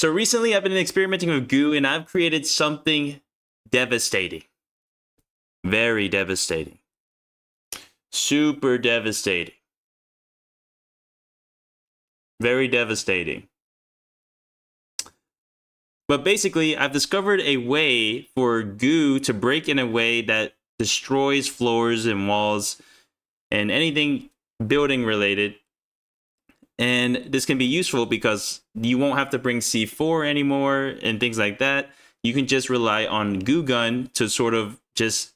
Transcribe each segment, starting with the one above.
So recently I've been experimenting with goo and I've created something devastating. Very devastating. Super devastating. Very devastating. But basically, I've discovered a way for goo to break in a way that destroys floors and walls and anything building related. And this can be useful because you won't have to bring C4 anymore and things like that. You can just rely on Goo Gun to sort of just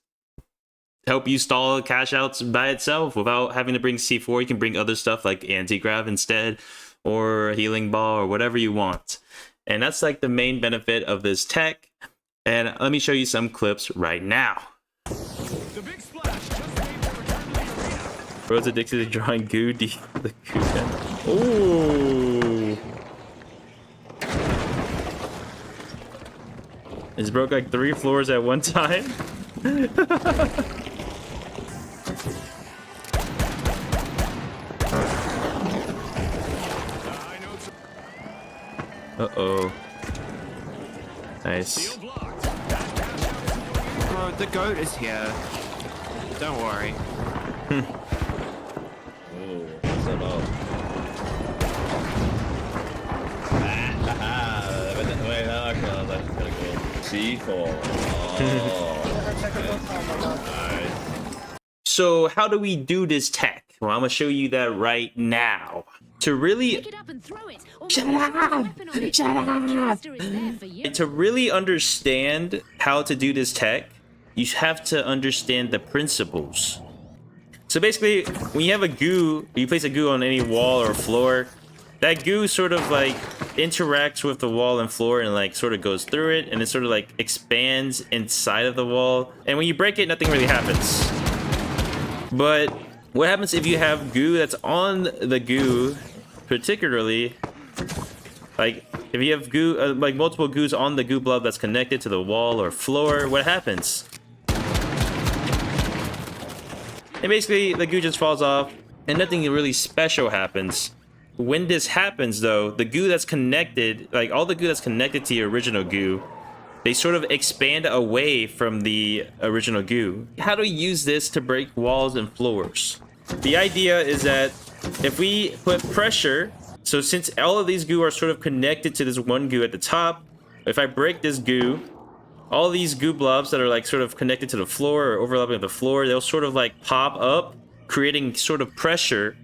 help you stall cash outs by itself without having to bring C4. You can bring other stuff like anti-grav instead, or healing ball, or whatever you want. And that's like the main benefit of this tech. And let me show you some clips right now. The big splash just made the return to the arena. Bro's addicted to drawing goo deep the goo gun. Ooh. Is Bro like 3 floors at one time? Uh-oh. Nice. Bro, the goat is here. Don't worry. Oh, what's that up? Wait, no, actually, I was like, gotta go. C4. Oh. So how do we do this tech? Well, I'm gonna show you that right now. To really To really understand how to do this tech, you have to understand the principles. So basically, when you have a goo, you place a goo on any wall or floor, that goo sort of like interacts with the wall and floor and like sort of goes through it, and it sort of like expands inside of the wall. And when you break it, nothing really happens. But what happens if you have goo that's on the goo, particularly, like if you have goo, like multiple goos on the goo blob that's connected to the wall or floor, what happens? And basically, the goo just falls off, and nothing really special happens. When this happens, though, the goo that's connected, like all the goo that's connected to your original goo, they sort of expand away from the original goo. How do we use this to break walls and floors? The idea is that if we put pressure, so since all of these goo are sort of connected to this one goo at the top, if I break this goo, all these goo blobs that are like sort of connected to the floor or overlapping with the floor, they'll sort of like pop up, creating sort of pressure.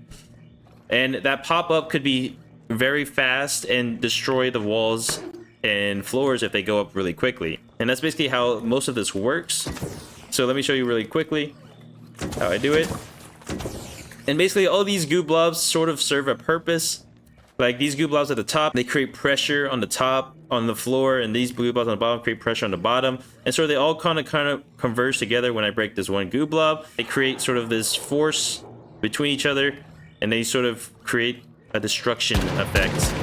And that pop up could be very fast and destroy the walls and floors if they go up really quickly. And that's basically how most of this works. So let me show you really quickly how I do it. And basically all these goo blobs sort of serve a purpose. Like these goo blobs at the top, they create pressure on the top, on the floor, and these goo blobs on the bottom create pressure on the bottom. And so they all kind of converge together when I break this one goo blob. They create sort of this force between each other, and they sort of create a destruction effect.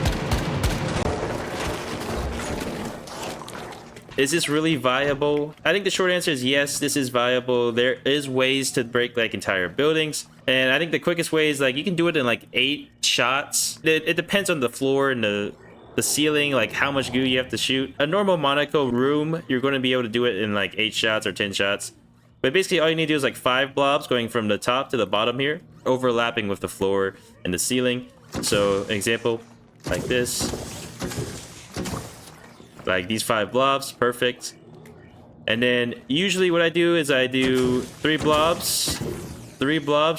Is this really viable? I think the short answer is yes, this is viable. There is ways to break like entire buildings. And I think the quickest way is like you can do it in like 8 shots. It depends on the floor and the ceiling, like how much goo you have to shoot. A normal Monaco room, you're going to be able to do it in like 8 shots or 10 shots. But basically all you need to do is like 5 blobs going from the top to the bottom here, overlapping with the floor and the ceiling. So an example like this. Like these 5 blobs, perfect. And then usually what I do is I do 3 blobs,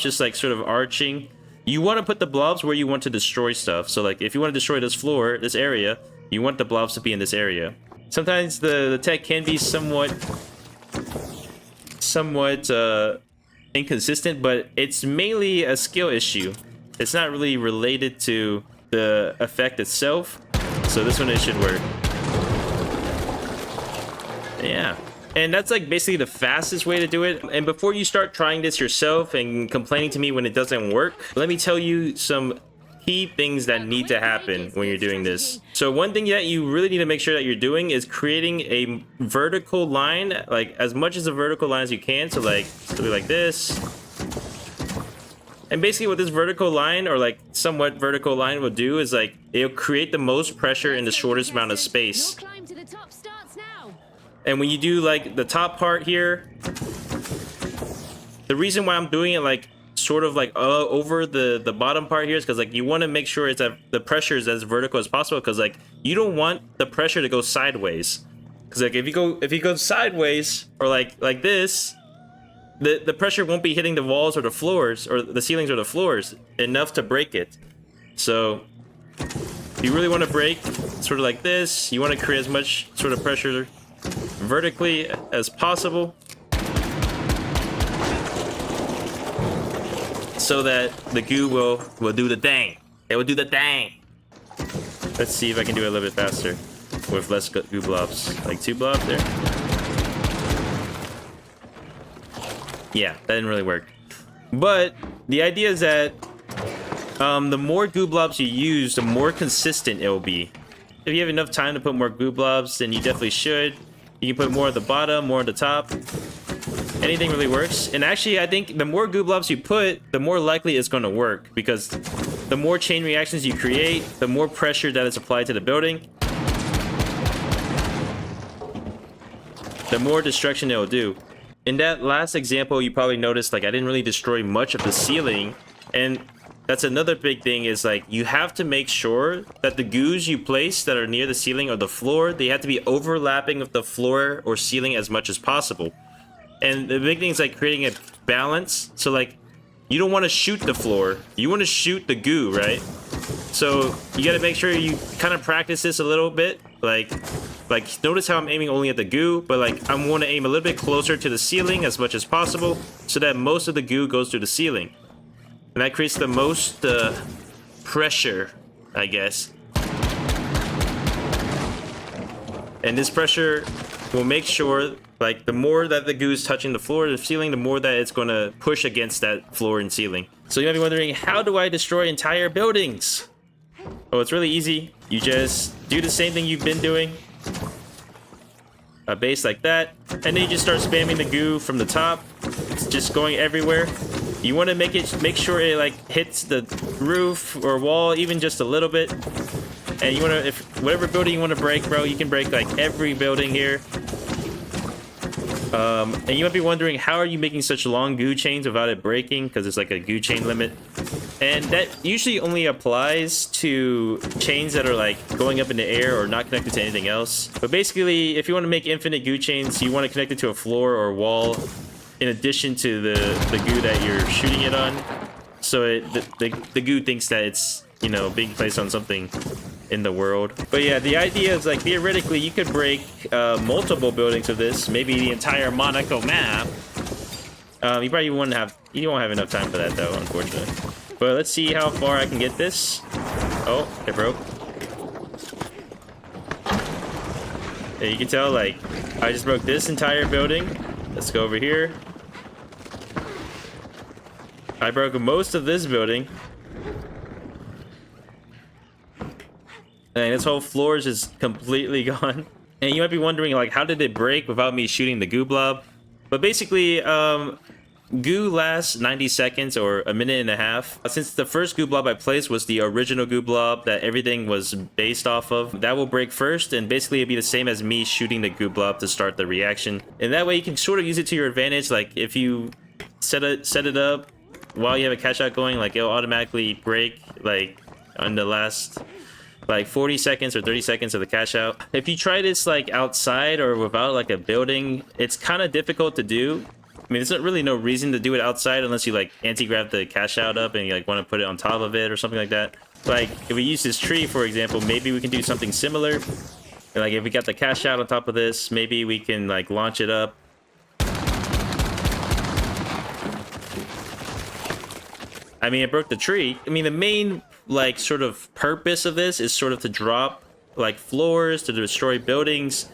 just like sort of arching. You want to put the blobs where you want to destroy stuff. So like if you want to destroy this floor, this area, you want the blobs to be in this area. Sometimes the tech can be somewhat inconsistent, but it's mainly a skill issue. It's not really related to the effect itself. So this one, it should work. Yeah, and that's like basically the fastest way to do it. And before you start trying this yourself and complaining to me when it doesn't work, let me tell you some key things that need to happen when you're doing this. So one thing that you really need to make sure that you're doing is creating a vertical line, like as much as a vertical line as you can. So like something like this, And basically what this vertical line, or like somewhat vertical line, will do is like it'll create the most pressure in the shortest amount of space. Your climb to the top starts now. And when you do like the top part here, the reason why I'm doing it like sort of like over the bottom part here is because like you want to make sure it's at the pressure is as vertical as possible, because like you don't want the pressure to go sideways, because like if you go sideways or like this, the pressure won't be hitting the walls or the floors or the ceilings or the floors enough to break it. So if you really want to break sort of like this, you want to create as much sort of pressure vertically as possible, so that the goo will do the thing. It will do the thing. Let's see if I can do it a little bit faster with less goo blobs. Like 2 blobs there. Yeah, that didn't really work. But the idea is that the more goo blobs you use, the more consistent it will be. If you have enough time to put more goo blobs, then you definitely should. You can put more at the bottom, more at the top. Anything really works. And actually, I think the more goo blobs you put, the more likely it's going to work, because the more chain reactions you create, the more pressure that is applied to the building, the more destruction it will do. In that last example, you probably noticed like I didn't really destroy much of the ceiling, and that's another big thing is like you have to make sure that the goos you place that are near the ceiling or the floor, they have to be overlapping with the floor or ceiling as much as possible. And the big thing is like creating a balance. So like you don't want to shoot the floor, you want to shoot the goo, right? So you got to make sure you kind of practice this a little bit. Like notice how I'm aiming only at the goo, but like I want to aim a little bit closer to the ceiling as much as possible, so that most of the goo goes through the ceiling, and that creates the most pressure, I guess. And this pressure will make sure like the more that the goo is touching the floor or the ceiling, the more that it's going to push against that floor and ceiling. So you might be wondering, how do I destroy entire buildings? Oh, it's really easy. You just do the same thing you've been doing. A base like that, and then you just start spamming the goo from the top. It's just going everywhere. You want to make sure it like hits the roof or wall even just a little bit. And you want to, if whatever building you want to break, bro, you can break like every building here. And you might be wondering, how are you making such long goo chains without it breaking? Because it's like a goo chain limit. And that usually only applies to chains that are like going up in the air or not connected to anything else. But basically, if you want to make infinite goo chains, you want to connect it to a floor or wall in addition to the goo that you're shooting it on. So the goo thinks that it's, you know, being placed on something in the world. But yeah, the idea is like theoretically you could break multiple buildings with this, maybe the entire Monaco map. You probably won't have enough time for that though, unfortunately. But let's see how far I can get this. Oh, it broke. Yeah, you can tell like I just broke this entire building. Let's go over here. I broke most of this building. And this whole floor is just completely gone. And you might be wondering, like, how did it break without me shooting the goo blob? But basically, goo lasts 90 seconds or a minute and a half. Since the first goo blob I placed was the original goo blob that everything was based off of, that will break first, and basically it'll be the same as me shooting the goo blob to start the reaction. And that way you can sort of use it to your advantage. Like, if you set it up while you have a cash out going, like, it'll automatically break, like, on the last like 40 seconds or 30 seconds of the cash out. If you try this like outside or without like a building, it's kind of difficult to do. I mean, there's not really no reason to do it outside unless you like anti-grab the cash out up and you like want to put it on top of it or something like that. Like if we use this tree, for example, maybe we can do something similar. And, like if we got the cash out on top of this, maybe we can like launch it up. I mean, it broke the tree. I mean, the main like sort of purpose of this is sort of to drop like floors, to destroy buildings,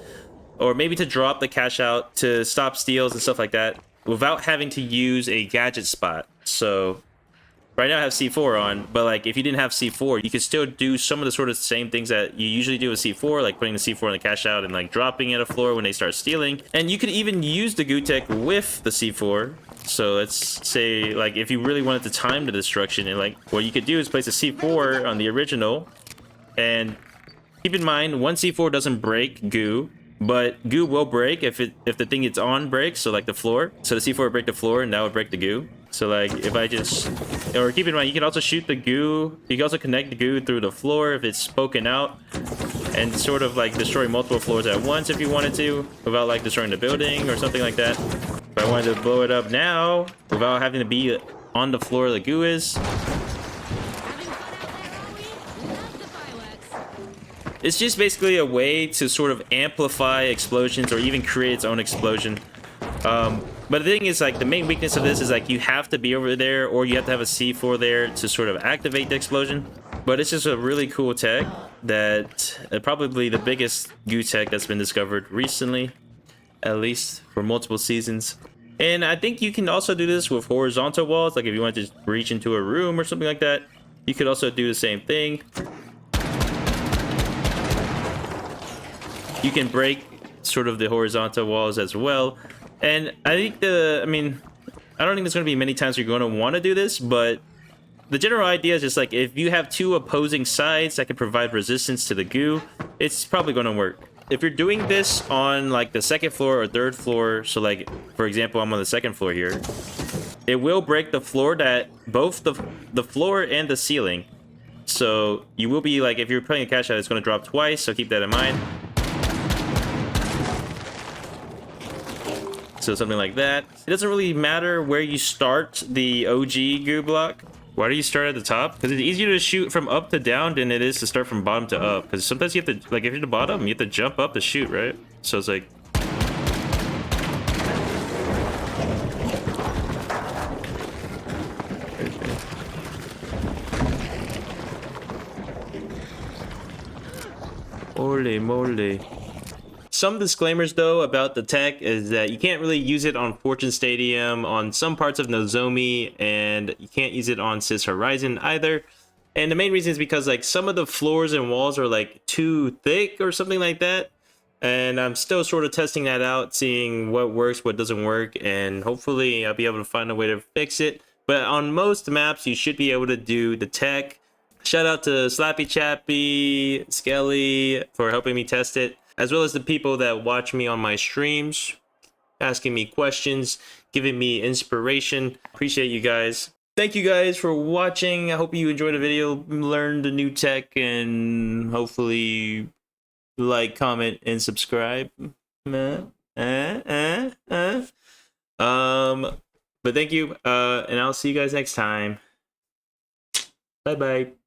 or maybe to drop the cash out to stop steals and stuff like that without having to use a gadget spot. So Right now I have C4 on, but like if you didn't have C4, you could still do some of the sort of same things that you usually do with C4, like putting the C4 in the cash out and like dropping it a floor when they start stealing. And you could even use the goo tech with the C4. So let's say like if you really wanted to time the destruction, and like what you could do is place a C4 on the original, and keep in mind one C4 doesn't break goo, but goo will break if the thing it's on breaks, so like the floor. So the C4 would break the floor and that would break the goo. So like if I just, or keep in mind you can also shoot the goo, you can also connect the goo through the floor if it's spoken out, and sort of like destroy multiple floors at once if you wanted to, without like destroying the building or something like that. If I wanted to blow it up now without having to be on the floor the goo is. Having fun out there, are we? Love the fireworks. It's just basically a way to sort of amplify explosions or even create its own explosion. But the thing is, like, the main weakness of this is like you have to be over there, or you have to have a C4 there to sort of activate the explosion. But it's just a really cool tech that probably the biggest goo tech that's been discovered recently, at least for multiple seasons. And I think you can also do this with horizontal walls. Like if you want to reach into a room or something like that, you could also do the same thing. You can break sort of the horizontal walls as well. And I think I don't think there's going to be many times you're going to want to do this, but the general idea is just like if you have two opposing sides that can provide resistance to the goo, it's probably going to work. If you're doing this on like the second floor or third floor, so like for example I'm on the second floor here, it will break the floor, that both the floor and the ceiling. So you will be like, if you're playing a cash out, it's going to drop twice, so keep that in mind. So something like that. It doesn't really matter where you start the OG goo block. Why do you start at the top? Because it's easier to shoot from up to down than it is to start from bottom to up. Because sometimes you have to, like if you're at the bottom, you have to jump up to shoot, right? So it's like... Holy moly. Some disclaimers though about the tech is that you can't really use it on Fortune Stadium, on some parts of Nozomi, and you can't use it on Cis Horizon either. And the main reason is because like some of the floors and walls are like too thick or something like that. And I'm still sort of testing that out, seeing what works, what doesn't work, and hopefully I'll be able to find a way to fix it. But on most maps, you should be able to do the tech. Shout out to Slappy Chappy, Skelly for helping me test it, as well as the people that watch me on my streams, asking me questions, giving me inspiration. Appreciate you guys. Thank you guys for watching. I hope you enjoyed the video, learned the new tech, and hopefully like, comment, and subscribe. But thank you, and I'll see you guys next time. Bye-bye.